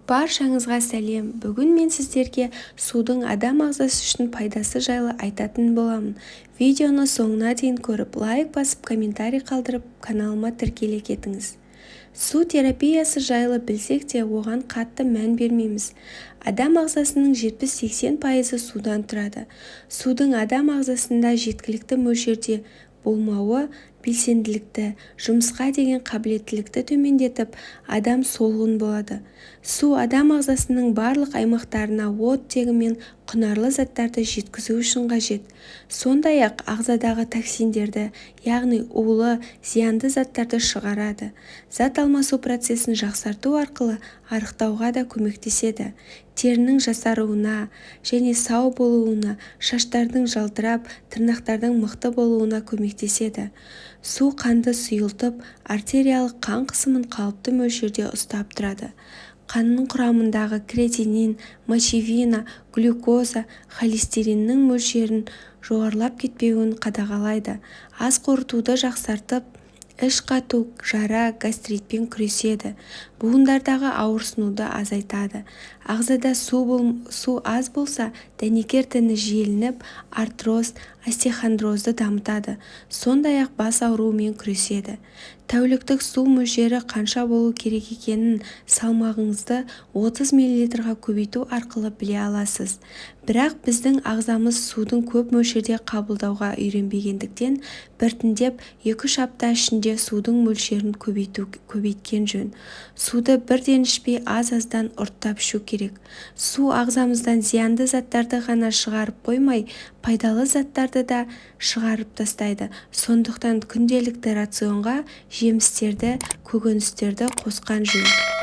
Баршаңызға сәлем. Бүгін мен сіздерге судың адам ағзасы үшін пайдасы жайлы айтатын боламын. Видеоны соңына дейін көріп, лайк басып, комментарий қалдырып, каналыма тіркеле кетіңіз. Су терапиясы жайлы білсек те, оған қатты мән бермейміз. Адам ағзасының 70-80% судан тұрады. Судың адам ағзасында жеткілікті мөлшерде болмауы белсенділікті, жұмысқа деген қабілеттілікті төмендетіп, адам солғын болады. Су адам ағзасының барлық аймақтарына оттегі мен құнарлы заттарды жеткізу үшін қажет. Сондай-ақ ағзадағы токсиндерді, яғни улы, зиянды заттарды шығарады. Зат алмасу процесін жақсарту арқылы арықтауға да көмектеседі. Терінің жасаруына және сау болуына, шаштардың жалтырап, тырнақтардың мықты болуына көмектеседі. Су қанды сұйылтып, артериялық қан қысымын қалыпты мөлшерде ұстап тұрады. Қанның құрамындағы креатинин, мочевина, глюкоза, холестериннің мөлшерін жоғарылап кетпеуін қадағалайды. Ас қорытуды жақсартып, іш қату, жара, гастритпен күреседі. Буындардағы ауырсынуды азайтады. Ағзада су аз болса, дәнекер тіні желініп, артроз, остеохондрозды дамытады. Сондай-ақ бас ауруымен күреседі. Тәуліктік су мөлшері қанша болу керек екенін салмағыңызды 30 мл көбейту арқылы біле аласыз. Бірақ біздің ағзамыз судың көп мөлшерде қабылдауға үйренбегендіктен, біртіндеп 2-3 апта ішінде судың мөлшерін көбейткен жөн. Суды бірден ішпей аз-аздан ұрттап ішу керек. Су ағзамыздан зиянды заттарды ғана шығарып қоймай, пайдалы заттарды да шығарып тастайды. Сондықтан күнделікті рационға жемістерді, көкөністерді қосқан жөн.